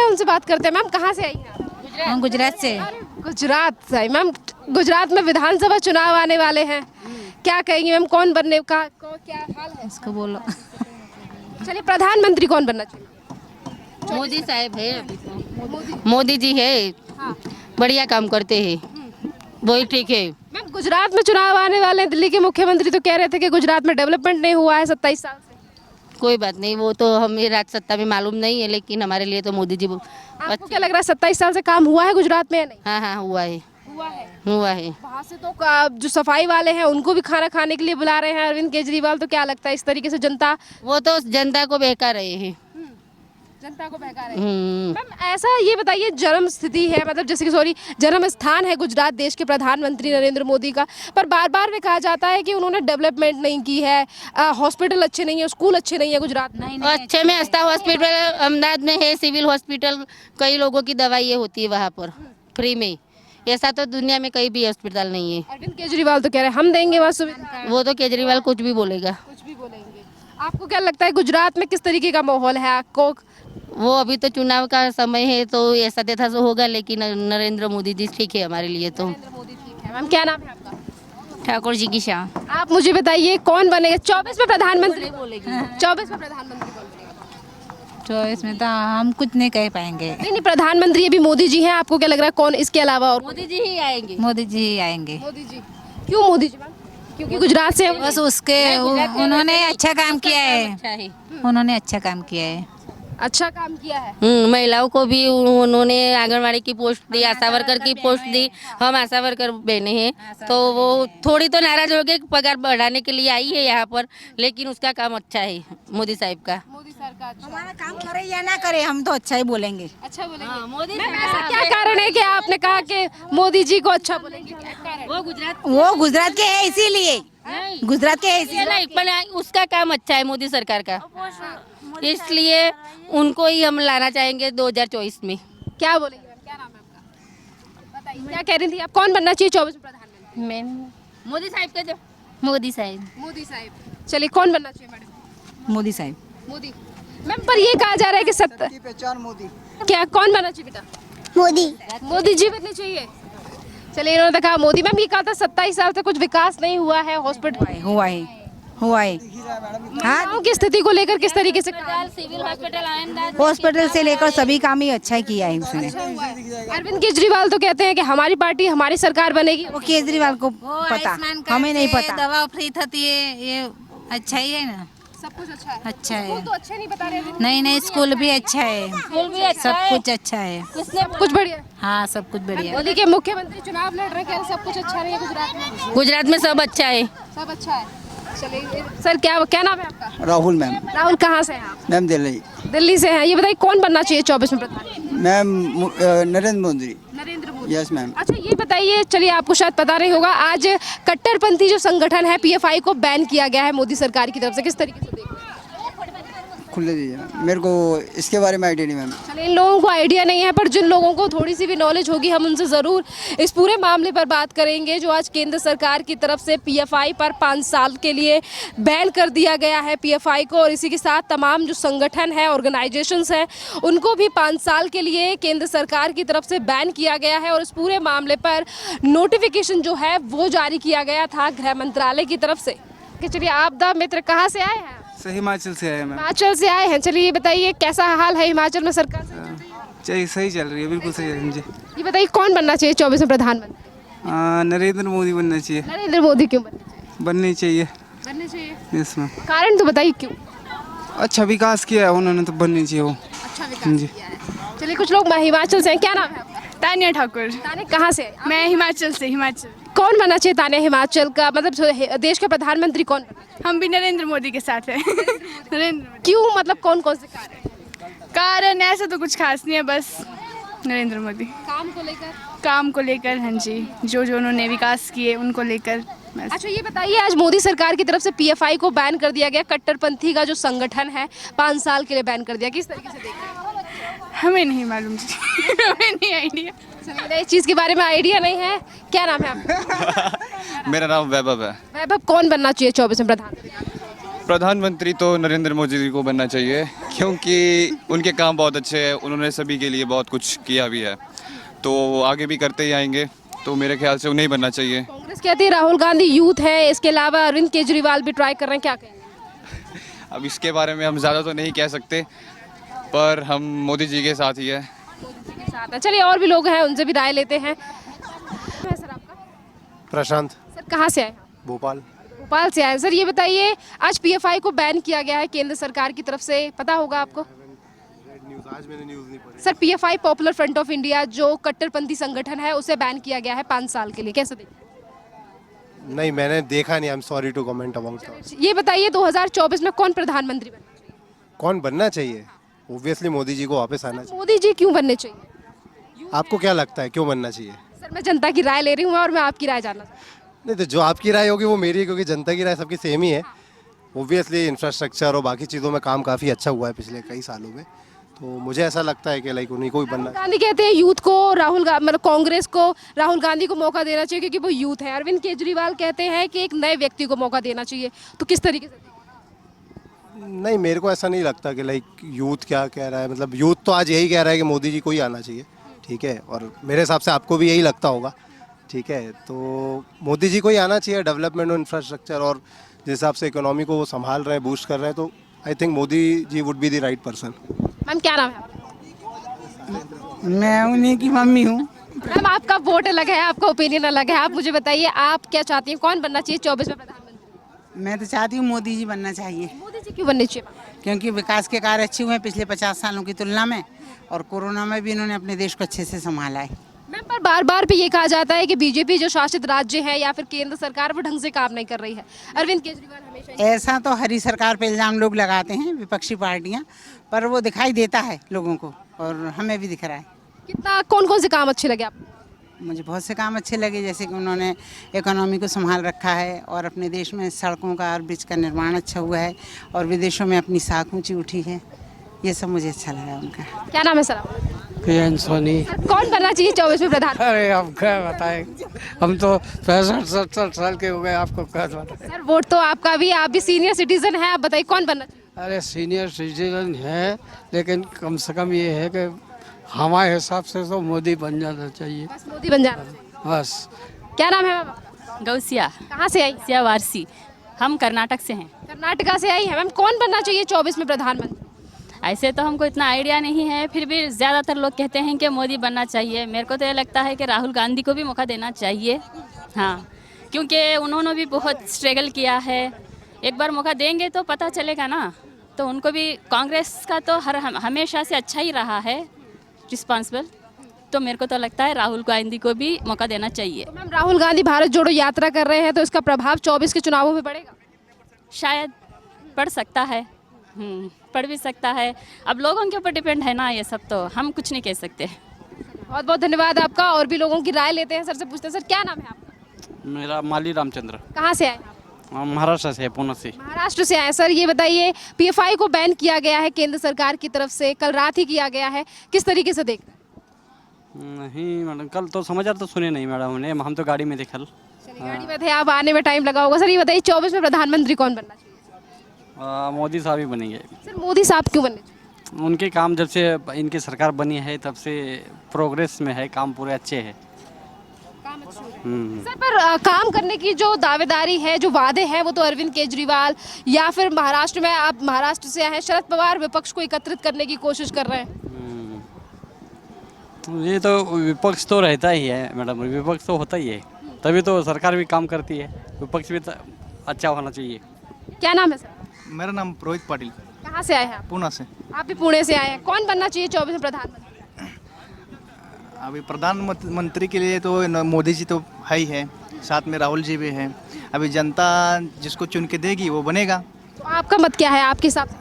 उनसे बात करते हैं। मैम कहाँ से आई हैं आप? हम गुजरात से। गुजरात से। मैम गुजरात में विधानसभा चुनाव आने वाले हैं, क्या कहेंगी मैम, कौन बनने का क्या हाल है? इसको बोलो। चलिए, प्रधानमंत्री कौन बनना चाहिए? मोदी साहब है अभी तो। मोदी जी है, बढ़िया काम करते हैं, वही ठीक है। मैम गुजरात में चुनाव आने वाले हैं, दिल्ली के मुख्यमंत्री तो कह रहे थे कि गुजरात में डेवलपमेंट नहीं हुआ है 27 साल से। कोई बात नहीं, वो तो हमें राज सत्ता में मालूम नहीं है, लेकिन हमारे लिए तो मोदी जी आपको क्या लग रहा है 27 साल से काम हुआ है गुजरात में या नहीं? हाँ हाँ हुआ है, हुआ है। हुआ है। वहाँ से तो जो सफाई वाले हैं उनको भी खाना खाने के लिए बुला रहे हैं अरविंद केजरीवाल, तो क्या लगता है इस तरीके से जनता वो तो जनता को बहका रहे हैं। जनता को बहका रहे हैं? मैम ऐसा ये बताइए, जन्म स्थिति है, मतलब जैसे कि सॉरी जन्म स्थान है गुजरात देश के प्रधानमंत्री नरेंद्र मोदी का, पर बार बार में कहा जाता है कि उन्होंने डेवलपमेंट नहीं की है, हॉस्पिटल अच्छे नहीं है, स्कूल अच्छे नहीं है गुजरात में। अच्छे में हस्ता हॉस्पिटल अहमदाबाद में है, सिविल हॉस्पिटल, कई लोगों की दवाई होती है वहाँ पर फ्री में। ऐसा तो दुनिया में कहीं भी हॉस्पिटल नहीं है। अरविंद केजरीवाल तो कह रहे हैं हम देंगे वहाँ सुविधा। वो तो केजरीवाल कुछ भी बोलेगा। कुछ भी बोलेंगे। आपको क्या लगता है गुजरात में किस तरीके का माहौल है? आपको वो अभी तो चुनाव का समय है तो ऐसा देखा तो होगा, लेकिन नरेंद्र मोदी जी ठीक है हमारे लिए तो। मोदी ठीक है। मैम क्या नाम है आपका? ठाकुर जी की शाह। आप मुझे बताइए कौन बनेगा 24 में प्रधानमंत्री? 24 में प्रधानमंत्री कौन बनेगा? 24 में तो हम कुछ नहीं कह पाएंगे। नहीं नहीं, प्रधानमंत्री अभी मोदी जी हैं, आपको क्या लग रहा है कौन इसके अलावा? और मोदी जी ही आएंगे। मोदी जी ही आएंगे। मोदी जी। क्यों मोदी जी मैम? क्योंकि गुजरात से हैं। बस उसके उन्होंने अच्छा काम किया है, उन्होंने अच्छा काम किया है। अच्छा काम किया है। महिलाओं को भी उन्होंने आंगनवाड़ी की पोस्ट दी, आशा वर्कर की पोस्ट दी। हम आशा वर्कर बहने हैं तो वो थोड़ी तो नाराज हो गए, पगार बढ़ाने के लिए आई है यहाँ पर, लेकिन उसका काम अच्छा है मोदी साहब का। मोदी सरकार हमारा काम करे या ना करे हम तो अच्छा ही बोलेंगे। अच्छा बोलेंगे। मोदी मैम ऐसा क्या कारण है कि आपने कहा कि मोदी जी को अच्छा बोलेंगे? क्या कारण? वो गुजरात के है इसीलिए, गुजरात के है ये नहीं, पर उसका काम अच्छा है मोदी सरकार का, इसलिए उनको ही हम लाना चाहेंगे 2024 में। क्या बोलेंगे मैम? क्या नाम है आपका? बताइए क्या कह रही थी आप, कौन बनना चाहिए 24 में प्रधानमंत्री? मैं मोदी साहब का जो मोदी साहब। मोदी साहब। चलिए कौन बनना चाहिए मैडम? मोदी साहब। मोदी। मैम पर ये कहा जा रहा है कि पहचान मोदी। क्या कौन बनना चाहिए बेटा? मोदी। मोदी जी बनने चाहिए। चलिए इन्होंने तो कहा मोदी। मैम ये कहा था 27 साल से कुछ विकास नहीं हुआ है, हॉस्पिटल हुआ है। महिलाओं की स्थिति को लेकर किस तरीके से सिविल हॉस्पिटल हॉस्पिटल से लेकर सभी काम ही अच्छा किया है उसने। अरविंद केजरीवाल तो कहते हैं कि हमारी पार्टी हमारी सरकार बनेगी। वो केजरीवाल को पता, हमें नहीं पता। दवा फ्री थी, ये अच्छा ही है ना। सब कुछ अच्छा है। अच्छा है। तो अच्छे नहीं बता रहे थे। नहीं नहीं, स्कूल भी अच्छा है, सब कुछ अच्छा है। कुछ बढ़िया। हाँ सब कुछ बढ़िया। मोदी के मुख्यमंत्री चुनाव लड़ रहे हैं, सब कुछ अच्छा नहीं है गुजरात में। गुजरात में सब अच्छा है। सब अच्छा है। चलिए सर क्या नाम है आपका? राहुल मैम। राहुल कहाँ से हैं आप? मैम दिल्ली। दिल्ली से हैं। ये बताइए कौन बनना चाहिए 24 में प्रधानमंत्री? Ma'am Narendra Modi. Narendra Modi. Yes ma'am. अच्छा ये बताइए, चलिए आपको शायद पता नहीं होगा, आज कट्टरपंथी जो संगठन है पीएफआई को बैन किया गया है मोदी सरकार की तरफ से, किस तरीके से देख रहे हैं? खुले दीजिए, मेरे को इसके बारे में आइडिया नहीं मैम। चलिए इन लोगों को आइडिया नहीं है, पर जिन लोगों को थोड़ी सी भी नॉलेज होगी हम उनसे ज़रूर इस पूरे मामले पर बात करेंगे जो आज केंद्र सरकार की तरफ से पीएफआई पर 5 साल के लिए बैन कर दिया गया है पीएफआई को, और इसी के साथ तमाम जो संगठन है, ऑर्गेनाइजेशंस हैं, उनको भी 5 साल के लिए केंद्र सरकार की तरफ से बैन किया गया है। और इस पूरे मामले पर नोटिफिकेशन जो है वो जारी किया गया था गृह मंत्रालय की तरफ से। चलिए आपदा मित्र कहाँ से आए हैं? हिमाचल से आए मैम। हिमाचल से आए हैं। चलिए ये बताइए कैसा हाल है हिमाचल में सरकार से? चाहिए सही चल रही है, बिल्कुल सही है मुझे। ये बताइए कौन बनना चाहिए 24 में प्रधानमंत्री? नरेंद्र मोदी बनना चाहिए। नरेंद्र मोदी क्यों बननी चाहिए? बनने चाहिए। Yes ma'am. कारण तो बताइए क्यों? अच्छा विकास किया है उन्होंने तो बननी चाहिए वो। अच्छा विकास किया है। चलिए कुछ लोग हिमाचल से हैं। क्या नाम है आपका? तानिया ठाकुर। ताने कहाँ से? मैं हिमाचल से। हिमाचल। कौन बनना चाहिए तानिया हिमाचल का, मतलब देश के प्रधानमंत्री कौन बनना चाहिए? हम भी नरेंद्र मोदी के साथ हैं। नरेंद्र मोदी। क्यों, मतलब कौन कौन से कारण ऐसा तो कुछ खास नहीं है, बस नरेंद्र मोदी काम को लेकर हाँ जी, जो उन्होंने विकास किए उनको लेकर। अच्छा ये बताइए, आज मोदी सरकार की तरफ से पीएफआई को बैन कर दिया गया, कट्टरपंथी का जो संगठन है 5 साल के लिए बैन कर दिया, किस तरीके से देख रहे हैं? हमें नहीं मालूम जी। हमें नहीं आइडिया। इस चीज़ के बारे में आइडिया नहीं है। क्या नाम है आपका? मेरा नाम वैभव है। वैभव, कौन बनना चाहिए 24 में प्रधानमंत्री? प्रधानमंत्री तो नरेंद्र मोदी जी को बनना चाहिए, क्योंकि उनके काम बहुत अच्छे हैं, उन्होंने सभी के लिए बहुत कुछ किया भी है, तो आगे भी करते ही आएंगे, तो मेरे ख्याल से उन्हें ही बनना चाहिए। कांग्रेस कहती है राहुल गांधी यूथ है, इसके अलावा अरविंद केजरीवाल भी ट्राई कर रहे हैं, क्या कहेंगे? अब इसके बारे में हम ज़्यादा तो नहीं कह सकते, पर हम मोदी जी के साथ ही है। साथ है। चलिए और भी लोग हैं, उनसे भी राय लेते हैं। है सर आपका? प्रशांत, सर कहाँ से आए? भोपाल। भोपाल से आए। सर ये बताइए, आज पीएफआई को बैन किया गया है केंद्र सरकार की तरफ से, पता होगा आपको? आज मैंने न्यूज़ नहीं पढ़ी। Sir PFI popular front of India जो कट्टरपंथी संगठन है, उसे बैन किया गया है 5 साल के लिए, कैसे देखते हैं? नहीं, मैंने देखा नहीं। I am sorry to comment about. ये बताइए 2024 में कौन प्रधानमंत्री बनना चाहिए? कौन बनना चाहिए? ऑब्वियसली मोदी जी को वापस आना चाहिए। मोदी जी क्यों बनने चाहिए? आपको क्या लगता है क्यों बनना चाहिए? सर मैं जनता की राय ले रही हूँ और मैं आपकी राय जानना चाहती हूँ। नहीं, तो जो आपकी राय होगी वो मेरी है, क्योंकि जनता की राय सबकी सेम ही है। ऑब्वियसली इंफ्रास्ट्रक्चर और बाकी चीज़ों में काम काफ़ी अच्छा हुआ है पिछले कई सालों में, तो मुझे ऐसा लगता है कि लाइक उन्हीं को ही बनना। गांधी कहते हैं यूथ को मतलब कांग्रेस को राहुल गांधी को मौका देना चाहिए क्योंकि वो यूथ है। अरविंद केजरीवाल कहते हैं कि एक नए व्यक्ति को मौका देना चाहिए, तो किस तरीके से? नहीं, मेरे को ऐसा नहीं लगता कि लाइक यूथ क्या कह रहा है। मतलब यूथ तो आज यही कह रहा है कि मोदी जी को ही आना चाहिए, ठीक है, और मेरे हिसाब से आपको भी यही लगता होगा, ठीक है। तो मोदी जी को ही आना चाहिए। डेवलपमेंट और इंफ्रास्ट्रक्चर और जिस हिसाब से इकोनॉमी को वो संभाल रहे हैं, बूस्ट कर रहे हैं, तो I think Modi ji would be the right person. Ma'am क्या नाम है आपका? मैं उन्हीं की मम्मी हूँ। मैम आपका वोट अलग है, आपका ओपिनियन अलग है, आप मुझे बताइए आप क्या चाहती हैं, कौन बनना चाहिए 24 में प्रधानमंत्री? मैं तो चाहती हूँ मोदी जी बनना चाहिए, मोदी जी क्यों बनने चाहिए? क्योंकि विकास के कार्य अच्छे हुए हैं पिछले 50 सालों की तुलना में, और कोरोना में भी इन्होंने अपने देश को अच्छे से संभाला है। मैम पर बार बार भी ये कहा जाता है कि बीजेपी जो शासित राज्य है या फिर केंद्र सरकार वो ढंग से काम नहीं कर रही है। अरविंद केजरीवाल हमेशा ऐसा तो हरी सरकार पे इल्ज़ाम लोग लगाते हैं, विपक्षी पार्टियां, पर वो दिखाई देता है लोगों को और हमें भी दिख रहा है। कितना कौन कौन से काम अच्छे लगे आपको? मुझे बहुत से काम अच्छे लगे, जैसे कि उन्होंने इकोनॉमी को संभाल रखा है और अपने देश में सड़कों का और ब्रिज का निर्माण अच्छा हुआ है और विदेशों में अपनी साख ऊँची उठी है। ये सब मुझे अच्छा लगा उनका। क्या नाम है सर आपका? सोनी। कौन बनना चाहिए 24 में प्रधान? अरे अब क्या बताएं, हम तो 65-70 साल के हो गए, आपको क्या बताएं। सर वोट तो आपका भी, आप भी सीनियर सिटीजन है, आप बताइए कौन बनना चाहिए? अरे सीनियर सिटीजन है, लेकिन कम से कम ये है कि हमारे हिसाब से तो मोदी बन जाना चाहिए। बस मोदी बन जाना चाहिए बस। क्या नाम है मैम आपका? गौसिया। कहाँ से आई? गौसिया वारसी। हम कर्नाटक से हैं। कर्नाटका से आई है। मैम कौन बनना चाहिए 24 में प्रधानमंत्री? ऐसे तो हमको इतना आइडिया नहीं है, फिर भी ज़्यादातर लोग कहते हैं कि मोदी बनना चाहिए। मेरे को तो ये लगता है कि राहुल गांधी को भी मौका देना चाहिए, हाँ, क्योंकि उन्होंने भी बहुत स्ट्रगल किया है। एक बार मौका देंगे तो पता चलेगा ना। तो उनको भी, कांग्रेस का तो हमेशा से अच्छा ही रहा है रिस्पॉन्सिबल, तो मेरे को तो लगता है राहुल गांधी को भी मौका देना चाहिए। तो मैम राहुल गांधी भारत जोड़ो यात्रा कर रहे हैं, तो इसका प्रभाव 24 के चुनावों में पड़ेगा? शायद पड़ सकता है, पड़ भी सकता है। अब लोगों के ऊपर डिपेंड है ना, ये सब तो हम कुछ नहीं कह सकते। बहुत बहुत धन्यवाद आपका। और भी लोगों की राय लेते हैं, सर से पूछते हैं। सर क्या नाम है आपका? मेरा माली रामचंद्र। कहाँ से आए? महाराष्ट्र से, पुणे से। महाराष्ट्र से आए। सर ये बताइए, पीएफआई को बैन किया गया है केंद्र सरकार की तरफ से, कल रात ही किया गया है, किस तरीके से देख रहे हैं? नहीं मैडम, कल तो समाचार तो सुने नहीं मैडम ने, हम तो गाड़ी में थे कल। गाड़ी में थे आप, आने में टाइम लगा होगा। सर ये बताइए 24 में प्रधानमंत्री कौन बनना चाहिए? मोदी साहब ही बनेंगे। सर मोदी साहब क्यों बनने चाहिए? उनके काम जब से इनकी सरकार बनी है तब से प्रोग्रेस में है, काम पूरे अच्छे हैं। सर पर काम करने की जो दावेदारी है, जो वादे हैं, वो तो अरविंद केजरीवाल या फिर महाराष्ट्र में, आप महाराष्ट्र से आए हैं, शरद पवार विपक्ष को एकत्रित करने की कोशिश कर रहे हैं। ये तो विपक्ष तो रहता ही है मैडम, विपक्ष तो होता ही है, तभी तो सरकार भी काम करती है। विपक्ष भी अच्छा होना चाहिए। क्या नाम है सर? मेरा नाम रोहित पाटिल। कहाँ से आए हैं आप? पुणे से। आप भी पुणे से आए हैं। कौन बनना चाहिए 24 में प्रधानमंत्री? अभी प्रधानमंत्री के लिए तो मोदी जी तो है ही है, साथ में राहुल जी भी हैं। अभी जनता जिसको चुन के देगी वो बनेगा। तो आपका मत क्या है आपके हिसाब से?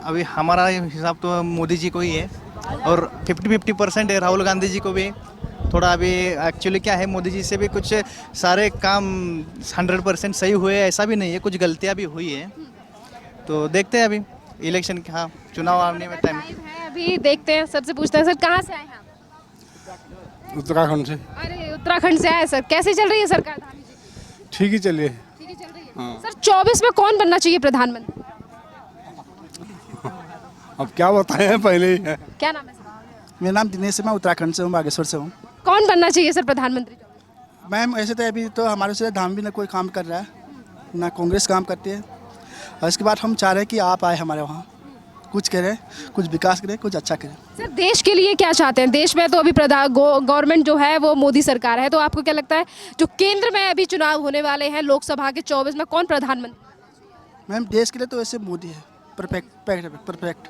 अभी हमारा हिसाब तो मोदी जी को ही है और 50-50% है राहुल गांधी जी को भी। थोड़ा अभी एक्चुअली क्या है, मोदी जी से भी कुछ सारे काम 100% सही हुए ऐसा भी नहीं है, कुछ गलतियाँ भी हुई है। तो देखते हैं अभी इलेक्शन, हाँ चुनाव आने में टाइम है, अभी देखते हैं। सर से पूछते हैं। सर कहाँ से आए हैं आप? उत्तराखंड से। अरे उत्तराखंड से आए सर। कैसे चल रही है सरकार? ठीक ही चलिए। ठीक ही चल रही है। सर 24 में कौन बनना चाहिए प्रधानमंत्री? अब क्या बताएं पहले ही है। क्या नाम है सर? मेरा नाम दिनेश है, मैं उत्तराखंड से हूँ, बागेश्वर से हूँ। कौन बनना चाहिए सर प्रधानमंत्री? मैम ऐसे तो अभी तो हमारे से धाम भी ना कोई काम कर रहा है, ना कांग्रेस काम करती है। और इसके बाद हम चाह रहे हैं कि आप आए हमारे वहाँ, कुछ करें, कुछ विकास करें, कुछ अच्छा करें। सर देश के लिए क्या चाहते हैं? देश में तो अभी गवर्नमेंट जो है वो मोदी सरकार है, तो आपको क्या लगता है जो केंद्र में अभी चुनाव होने वाले हैं लोकसभा के 24 में, कौन प्रधानमंत्री? मैम देश के लिए तो वैसे मोदी है, परफेक्ट।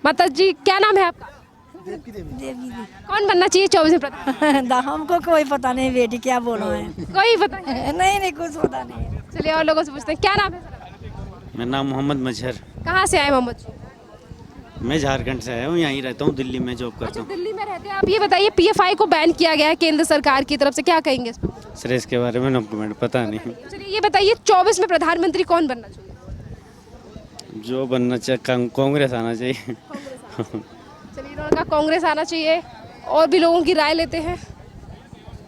माता जी क्या नाम है आपका? देवी कौन बनना चाहिए 24 में प्रधानमंत्री? हमको कोई पता नहीं बेटी क्या बोलो है। कोई पता नहीं? नहीं कुछ पता नहीं। चलिए और लोगों से पूछते हैं, क्या नाम है सर? मेरा नाम मोहम्मद मजहर, कहाँ से आए मोहम्मद जी? मैं झारखंड से आया हूँ, यहीं रहता हूँ, दिल्ली में जॉब करता हूँ। दिल्ली में रहते हैं आप। ये बताइए पीएफआई को बैन किया गया है केंद्र सरकार की तरफ से, क्या कहेंगे इस पर? सर इसके बारे में नो कमेंट, पता नहीं। चलिए ये बताइए 24 में प्रधानमंत्री कौन बनना चाहिए? जो बनना चाहिए कांग्रेस आना चाहिए। चलिए इन्होंने कहा कांग्रेस आना चाहिए। और भी लोगों की राय लेते हैं।